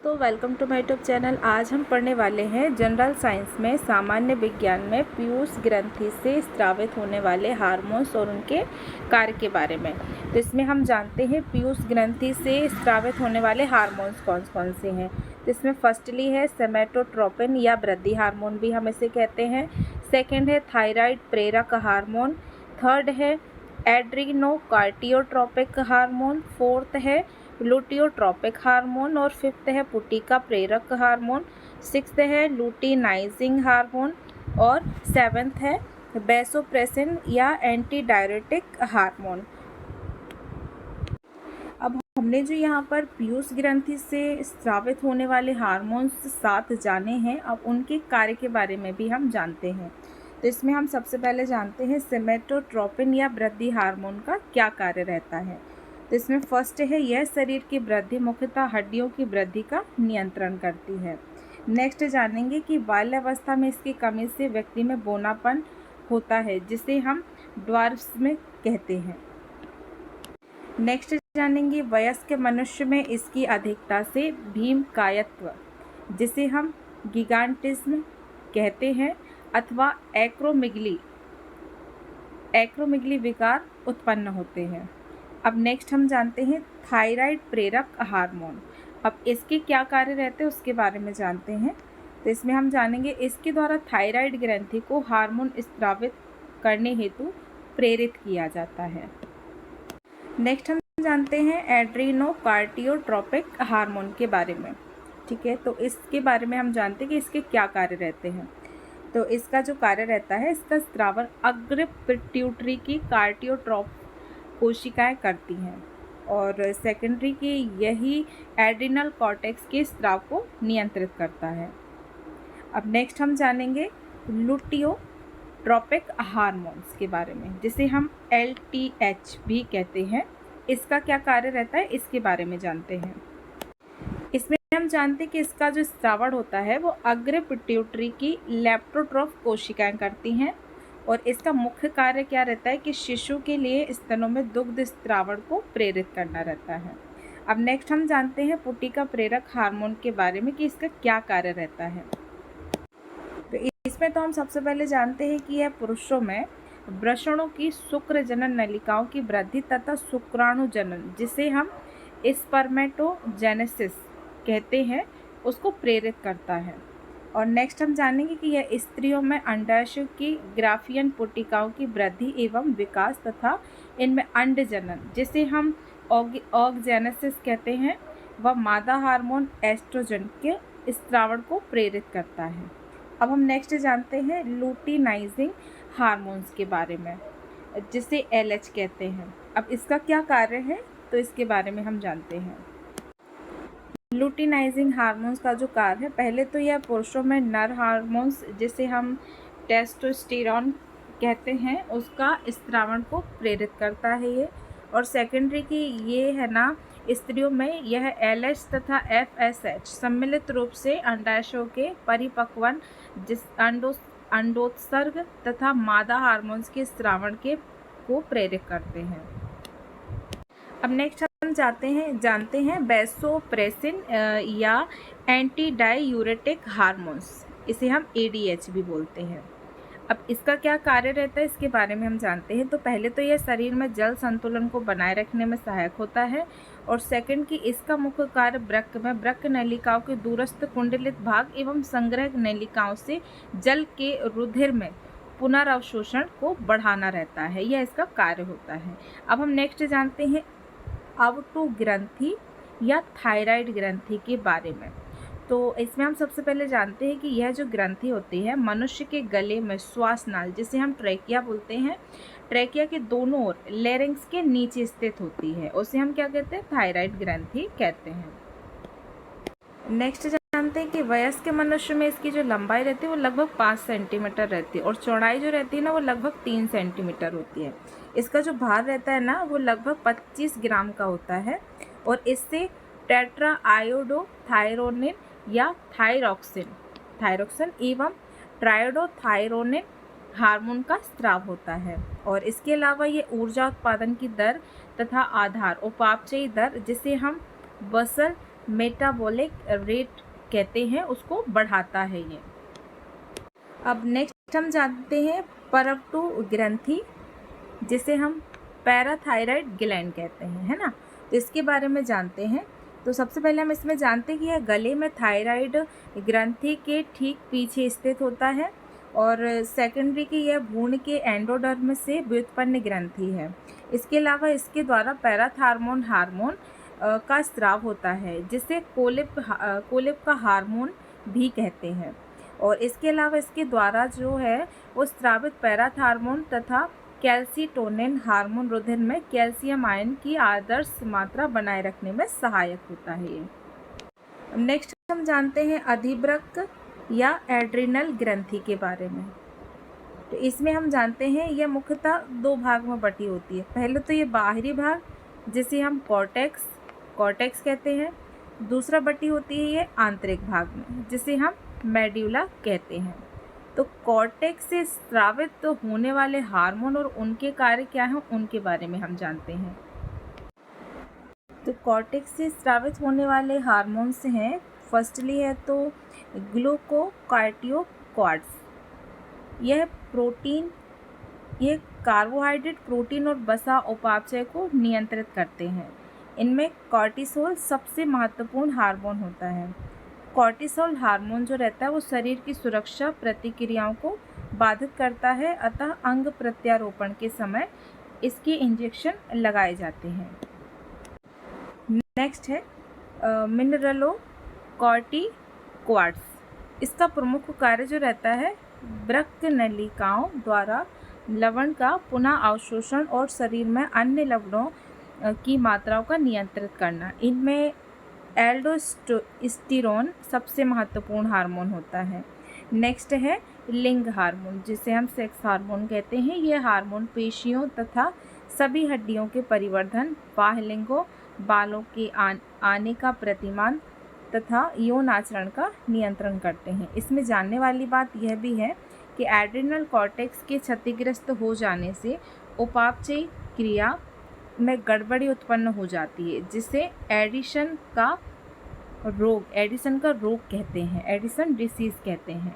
दोस्तों, welcome to my YouTube channel. आज हम पढ़ने वाले हैं जनरल साइंस में सामान्य विज्ञान में पीयूष ग्रंथि से स्रावित होने वाले हार्मोन्स और उनके कार्य के बारे में। तो इसमें हम जानते हैं पीयूष ग्रंथि से स्रावित होने वाले हार्मोन्स कौन कौन से हैं। तो इसमें फर्स्टली है सोमैटोट्रोपिन या वृद्धि हार्मोन भी हम इसे कहते हैं। सेकेंड है थायराइड प्रेरक हार्मोन। थर्ड है एड्रीनोकार्टियोट्रोपिक हार्मोन। फोर्थ है लुटियोट्रोपिक हार्मोन और फिफ्थ है पुटिका प्रेरक हार्मोन। सिक्स्थ है लुटिनाइजिंग हार्मोन और सेवेंथ है वैसोप्रेसिन या एंटी डायरेटिक हार्मोन। अब हमने जो यहाँ पर पीयूष ग्रंथि से स्रावित होने वाले हार्मोन्स 7 जाने हैं, अब उनके कार्य के बारे में भी हम जानते हैं। तो इसमें हम सबसे पहले जानते हैं सोमैटोट्रोपिन या वृद्धि हार्मोन का क्या कार्य रहता है। तो इसमें फर्स्ट है, यह शरीर की वृद्धि मुख्यतः हड्डियों की वृद्धि का नियंत्रण करती है। नेक्स्ट जानेंगे कि बाल्यावस्था में इसकी कमी से व्यक्ति में बौनापन होता है, जिसे हम ड्वार्फ्स कहते हैं। नेक्स्ट जानेंगे वयस्क मनुष्य में इसकी अधिकता से भीमकायत्व, जिसे हम गिगांटिज्म कहते हैं, अथवा एक्रोमिगली विकार उत्पन्न होते हैं। अब नेक्स्ट हम जानते हैं थायराइड प्रेरक हार्मोन। अब इसके क्या कार्य रहते हैं उसके बारे में जानते हैं। तो इसमें हम जानेंगे इसके द्वारा थायराइड ग्रंथि को हार्मोन स्रावित करने हेतु प्रेरित किया जाता है। नेक्स्ट हम जानते हैं एड्रीनोकार्टियोट्रोपिक हार्मोन के बारे में। ठीक है, तो इसके बारे में हम जानते हैं कि इसके क्या कार्य रहते हैं। तो इसका जो कार्य रहता है, इसका स्रावन अग्र पिट्यूटरी की कार्टियोट्रोप कोशिकाएं करती हैं और सेकेंडरी की यही एड्रिनल कॉर्टेक्स के स्राव को नियंत्रित करता है। अब नेक्स्ट हम जानेंगे लुटियोट्रोपिक हार्मोन्स के बारे में, जिसे हम LTH भी कहते हैं। इसका क्या कार्य रहता है इसके बारे में जानते हैं। इसमें हम जानते हैं कि इसका जो स्रावण होता है वो अग्र पिट्यूटरी की लेप्टोट्रोफ कोशिकाएं करती हैं और इसका मुख्य कार्य क्या रहता है कि शिशु के लिए स्तनों में दुग्ध स्रावण को प्रेरित करना रहता है। अब नेक्स्ट हम जानते हैं पुटिका प्रेरक हार्मोन के बारे में कि इसका क्या कार्य रहता है। तो इसमें तो हम सबसे पहले जानते हैं कि यह पुरुषों में वृषणों की शुक्र जनन नलिकाओं की वृद्धि तथा शुक्राणु जनन, जिसे हम स्पर्मेटोजेनेसिस कहते हैं, उसको प्रेरित करता है। और नेक्स्ट हम जानेंगे कि यह स्त्रियों में अंडाशय की ग्राफियन पुटिकाओं की वृद्धि एवं विकास तथा इनमें अंड जनन, जिसे हम ऑगजेनेसिस कहते हैं, व मादा हार्मोन एस्ट्रोजन के स्रावण को प्रेरित करता है। अब हम नेक्स्ट जानते हैं लुटिनाइजिंग हार्मोन्स के बारे में, जिसे LH कहते हैं। अब इसका क्या कार्य है तो इसके बारे में हम जानते हैं। लुटिनाइजिंग हार्मोन्स का जो कार्य है, पहले तो यह पुरुषों में नर हार्मोन्स, जिसे हम टेस्टोस्टेरोन कहते हैं, उसका स्रावण को प्रेरित करता है ये। और सेकेंडरी की ये है ना, स्त्रियों में यह LH तथा FSH सम्मिलित रूप से अंडाशयों के परिपक्वन अंडोत्सर्ग तथा मादा हार्मोन्स के स्रावण को प्रेरित करते हैं। अब नेक्स्ट हम जानते हैं वैसोप्रेसिन या एंटी डाययूरेटिक हार्मोन्स, इसे हम ADH भी बोलते हैं। अब इसका क्या कार्य रहता है इसके बारे में हम जानते हैं। तो पहले तो यह शरीर में जल संतुलन को बनाए रखने में सहायक होता है और सेकंड कि इसका मुख्य कार्य वृक्क नलिकाओं के दूरस्थ कुंडलित भाग एवं संग्रह नलिकाओं से जल के रुधिर में पुनर्अवशोषण को बढ़ाना रहता है, यह इसका कार्य होता है। अब हम नेक्स्ट जानते हैं अवटु ग्रंथि या थायराइड ग्रंथि के बारे में। तो इसमें हम सबसे पहले जानते हैं कि यह जो ग्रंथि होती है मनुष्य के गले में श्वास नाल, जिसे हम ट्रैकिया बोलते हैं, ट्रैकिया के दोनों ओर लैरिंक्स के नीचे स्थित होती है, उसे हम क्या कहते हैं थायराइड ग्रंथि कहते हैं। नेक्स्ट जानते हैं कि वयस्क मनुष्य में इसकी जो लंबाई रहती है वो लगभग 5 सेंटीमीटर रहती है और चौड़ाई जो रहती है ना वो लगभग 3 सेंटीमीटर होती है। इसका जो भार रहता है ना वो लगभग 25 ग्राम का होता है और इससे टेट्रा आयोडोथायरोनिन या थायरोक्सिन एवं ट्रायोडोथायरोनिन हार्मोन का स्राव होता है। और इसके अलावा ये ऊर्जा उत्पादन की दर तथा आधार उपापचयी दर, जिसे हम बसल मेटाबॉलिक रेट कहते हैं उसको बढ़ाता है ये। अब नेक्स्ट हम जानते हैं परवटू ग्रंथि, जिसे हम पैराथायराइड ग्लैंड कहते हैं, है ना। तो इसके बारे में जानते हैं। तो सबसे पहले हम इसमें जानते हैं कि यह गले में थायराइड ग्रंथि के ठीक पीछे स्थित होता है, और सेकेंडरी की यह भ्रूण के एंडोडर्म से व्युत्पन्न ग्रंथि है। इसके अलावा इसके द्वारा पैराथार्मोन हार्मोन का स्राव होता है, जिसे कोलिप का हार्मोन भी कहते हैं। और इसके अलावा इसके द्वारा जो है वो स्रावित पैराथार्मोन तथा कैल्सीटोनिन हार्मोन रुधिर में कैल्शियम आयन की आदर्श मात्रा बनाए रखने में सहायक होता है ये। नेक्स्ट हम जानते हैं अधिवृक्क या एड्रिनल ग्रंथि के बारे में। तो इसमें हम जानते हैं यह मुख्यतः दो भाग में बटी होती है। पहले तो ये बाहरी भाग, जिसे हम कॉर्टेक्स कहते हैं। दूसरा बटी होती है ये आंतरिक भाग में, जिसे हम मेड्यूला कहते हैं। तो कॉर्टेक्स से स्रावित होने वाले हार्मोन और उनके कार्य क्या हैं उनके बारे में हम जानते हैं। तो कॉर्टेक्स से स्रावित होने वाले हार्मोन्स हैं, फर्स्टली है तो ग्लूकोकार्टियोक्वाड्स। यह कार्बोहाइड्रेट, प्रोटीन और वसा उपापचय को नियंत्रित करते हैं। इनमें कॉर्टिसोल सबसे महत्वपूर्ण हार्मोन होता है। कॉर्टिसोल हार्मोन जो रहता है वो शरीर की सुरक्षा प्रतिक्रियाओं को बाधित करता है, अतः अंग प्रत्यारोपण के समय इसके इंजेक्शन लगाए जाते हैं। नेक्स्ट है मिनरलोकॉर्टिकॉइड्स। इसका प्रमुख कार्य जो रहता है वृक्क नलिकाओं द्वारा लवण का पुनः अवशोषण और शरीर में अन्य लवणों की मात्राओं का नियंत्रित करना। इनमें एल्डोस्टेरोन सबसे महत्वपूर्ण हार्मोन होता है। नेक्स्ट है लिंग हार्मोन, जिसे हम सेक्स हार्मोन कहते हैं। यह हार्मोन पेशियों तथा सभी हड्डियों के परिवर्धन, बाह्यलिंगों, बालों के आने का प्रतिमान तथा यौन आचरण का नियंत्रण करते हैं। इसमें जानने वाली बात यह भी है कि एड्रिनल कॉर्टेक्स के क्षतिग्रस्त हो जाने से उपापचय क्रिया में गड़बड़ी उत्पन्न हो जाती है, जिसे एडिशन का रोग कहते हैं, एडिसन डिसीज कहते हैं।